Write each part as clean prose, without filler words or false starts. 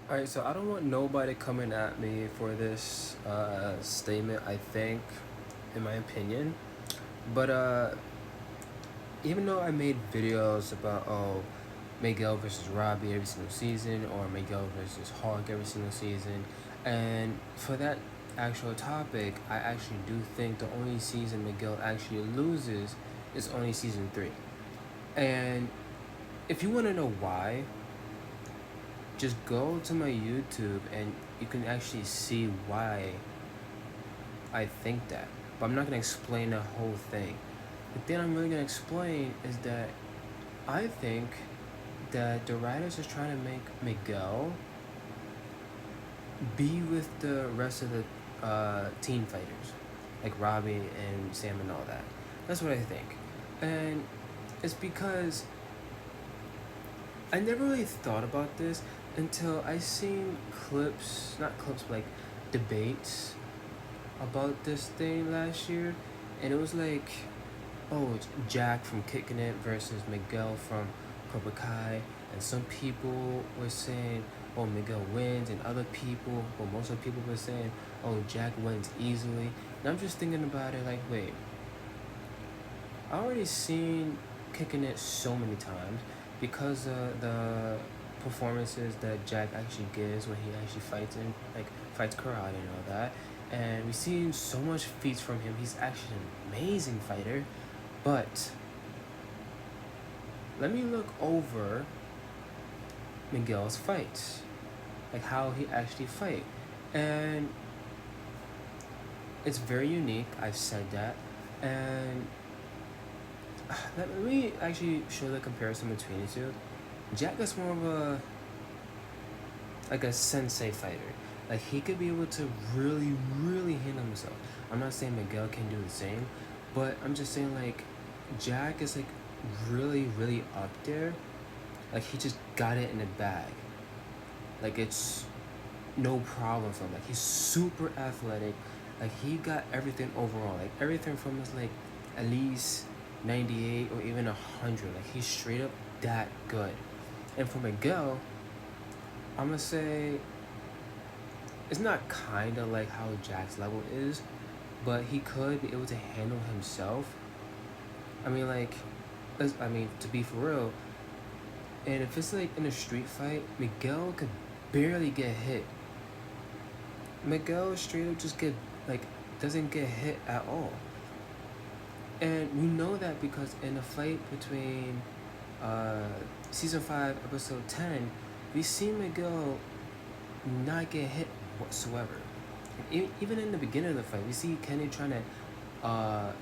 Alright, so I don't want nobody coming at me for this statement, I think, in my opinion. But even though I made videos about, Miguel versus Robbie every single season, or Miguel versus Hawk every single season, and for that actual topic, I actually do think the only season Miguel actually loses is only season 3. And if you want to know why, just go to my YouTube and you can actually see why I think that. But I'm not gonna explain the whole thing. The thing I'm really gonna explain is that I think that the writers are trying to make Miguel be with the rest of the teen fighters, like Robbie and Sam and all that. That's what I think. And it's because I never really thought about this until I seen clips, not clips, but like debates about this thing last year, and it was like, oh, it's Jack from Kicking It versus Miguel from Cobra Kai, and some people were saying, oh, Miguel wins, and other people, well, most of the people were saying, oh, Jack wins easily. And I'm just thinking about it like, wait, I already seen Kicking It so many times because the performances that Jack actually gives when he actually fights in like fights karate and all that. And we've seen so much feats from him. He's actually an amazing fighter. But let me look over Miguel's fights. Like how he actually fight. And it's very unique, I've said that. And let me actually show the comparison between the two. Jack is more of a like a sensei fighter. Like he could be able to really handle himself. I'm not saying Miguel can do the same, but I'm just saying like Jack is like really up there. Like he just got it in the bag. Like it's no problem for him. Like he's super athletic. Like he got everything overall. Like everything from his like at least 98 or even 100. Like he's straight up that good. And for Miguel, I'm gonna say it's not kind of like how Jack's level is, but he could be able to handle himself. I mean, like, I mean, to be for real, and if it's like in a street fight, Miguel could barely get hit. Miguel straight up just get like doesn't get hit at all, and we know that because in the fight between uh, season 5, episode 10, we see Miguel not get hit whatsoever. Even in the beginning of the fight, we see Kenny trying to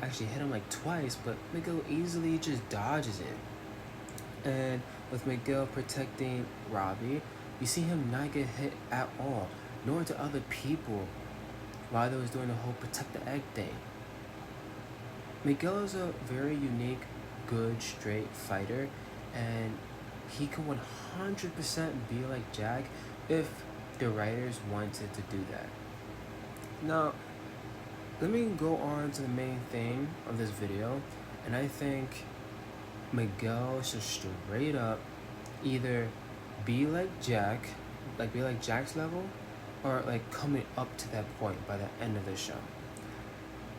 actually hit him like twice, but Miguel easily just dodges it. And with Miguel protecting Robbie, we see him not get hit at all, nor to other people while they was doing the whole protect the egg thing. Miguel is a very unique, good, straight fighter, and he can 100% be like Jack if the writers wanted to do that. Now, let me go on to the main thing of this video, and I think Miguel should straight up either be like Jack, like be like Jack's level, or like coming up to that point by the end of the show.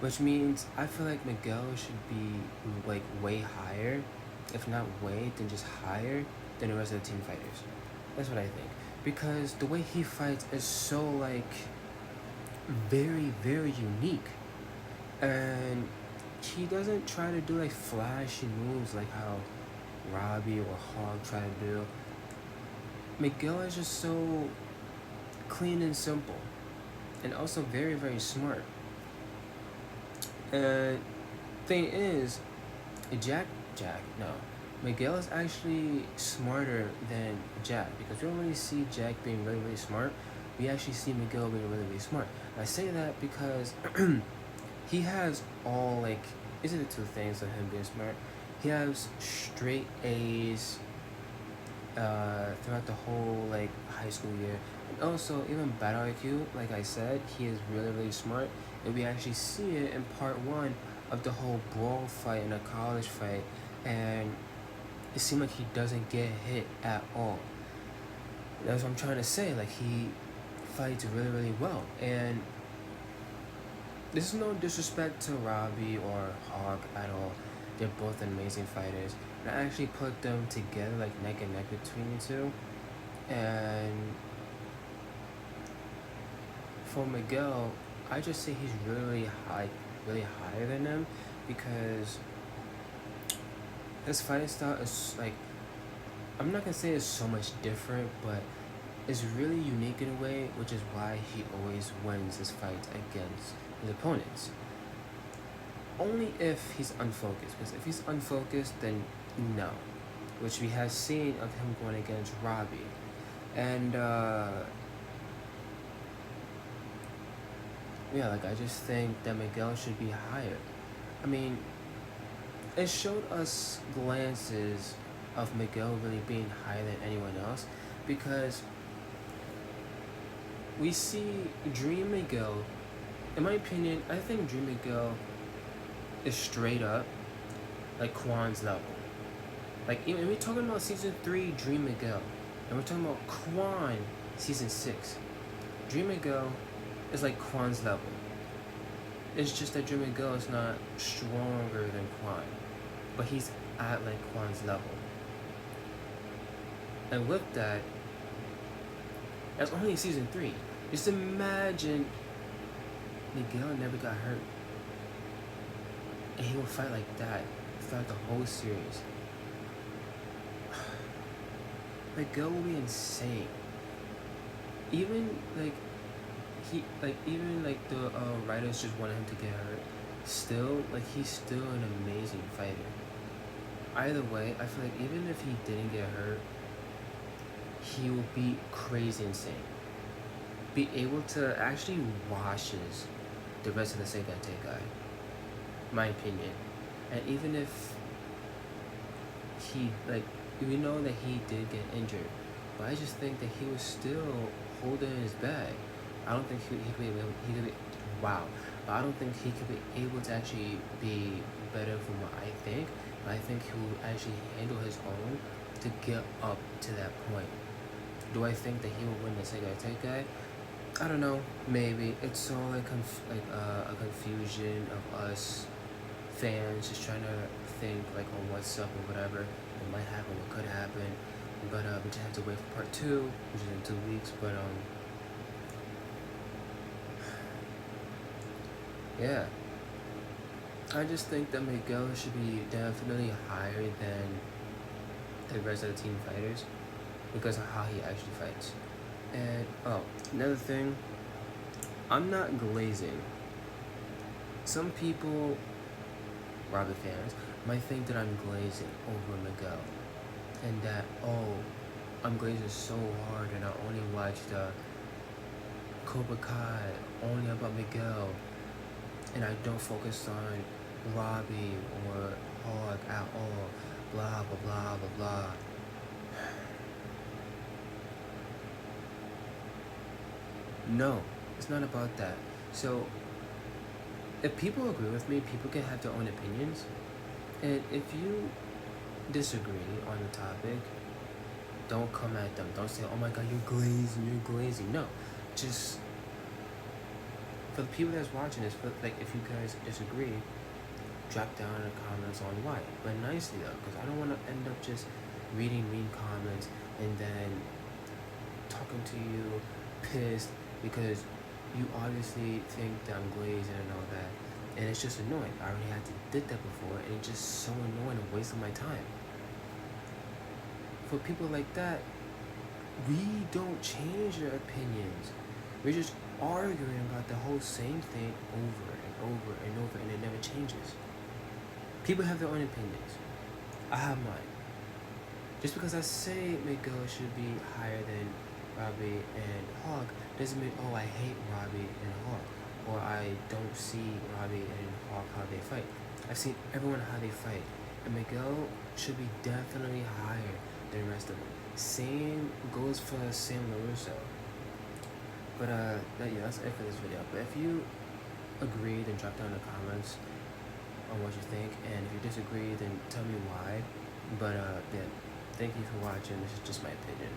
Which means I feel like Miguel should be like way higher, if not way, then just higher than the rest of the team fighters. That's what I think. Because the way he fights is so like very unique. And he doesn't try to do like flashy moves like how Robbie or Hog try to do. Miguel is just so clean and simple, and also very smart. And thing is, Jack, no. Miguel is actually smarter than Jack because we don't really see Jack being really smart. We actually see Miguel being really smart. And I say that because he has all like, these are the two things of him being smart. He has straight A's throughout the whole like high school year, and also even battle IQ. Like I said, he is really smart, and we actually see it in part 1 of the whole brawl fight and a college fight, and it seemed like he doesn't get hit at all. That's what I'm trying to say. Like, he fights really, really well. And this is no disrespect to Robbie or Hawk at all. They're both amazing fighters. And I actually put them together, like neck and neck between the two. And for Miguel, I just say he's really high, really higher than them, because his fighting style is like, I'm not gonna say it's so much different, but it's really unique in a way, which is why he always wins his fights against his opponents. Only if he's unfocused, because if he's unfocused, then no, which we have seen of him going against Robbie. And yeah, like, I just think that Miguel should be higher. I mean, it showed us glances of Miguel really being higher than anyone else, because we see Dream Miguel. In my opinion, I think Dream Miguel is straight up like Kwan's level. Like, even we're talking about season 3 Dream Miguel, and we're talking about Kwan season 6. Dream Miguel is like Kwan's level. It's just that Dream Miguel is not stronger than Kwan, but he's at like Kwan's level. And with that, that's only season 3. Just imagine Miguel never got hurt, and he would fight like that throughout the whole series. Miguel will be insane. Even like the writers just wanted him to get hurt. Still, like, he's still an amazing fighter. Either way, I feel like even if he didn't get hurt, he will be crazy insane. Be able to actually washes the rest of the Segai guy, my opinion. And even if he, like, we know that he did get injured, but I just think that he was still holding his bag. I don't think he could be wow. But I don't think he could be able to actually be better from what I think. But I think he will actually handle his own to get up to that point. Do I think that he will win the Segai guy? I don't know. Maybe it's all like a confusion of us fans just trying to think like on what's up or whatever. What might happen, what could happen. But we just have to wait for part 2, which is in 2 weeks. But yeah, I just think that Miguel should be definitely higher than the rest of the team fighters because of how he actually fights. And another thing, I'm not glazing. Some people, Robert fans, might think that I'm glazing over Miguel, and that I'm glazing so hard and I only watched Cobra Kai only about Miguel, and I don't focus on Robbie or Hog at all, blah blah blah blah blah. No, it's not about that. So if people agree with me, people can have their own opinions, and if you disagree on the topic, don't come at them. Don't say, oh my god, you're glazing. No, just for the people that's watching this, like, if you guys disagree, drop down in the comments on why, but nicely though, because I don't want to end up just reading mean comments and then talking to you pissed because you obviously think that I'm glazing and all that, and it's just annoying. I already did that before, and it's just so annoying and wasting my time. For people like that, we don't change their opinions. We're just arguing about the whole same thing over and over and over, and it never changes. People have their own opinions. I have mine. Just because I say Miguel should be higher than Robbie and Hawk doesn't mean, I hate Robbie and Hawk, or I don't see Robbie and Hawk how they fight. I've seen everyone how they fight, and Miguel should be definitely higher than the rest of them. Same goes for Sam LaRusso. But yeah, that's it for this video. But if you agree, then drop down in the comments on what you think, and if you disagree, then tell me why. But yeah, thank you for watching. This is just my opinion.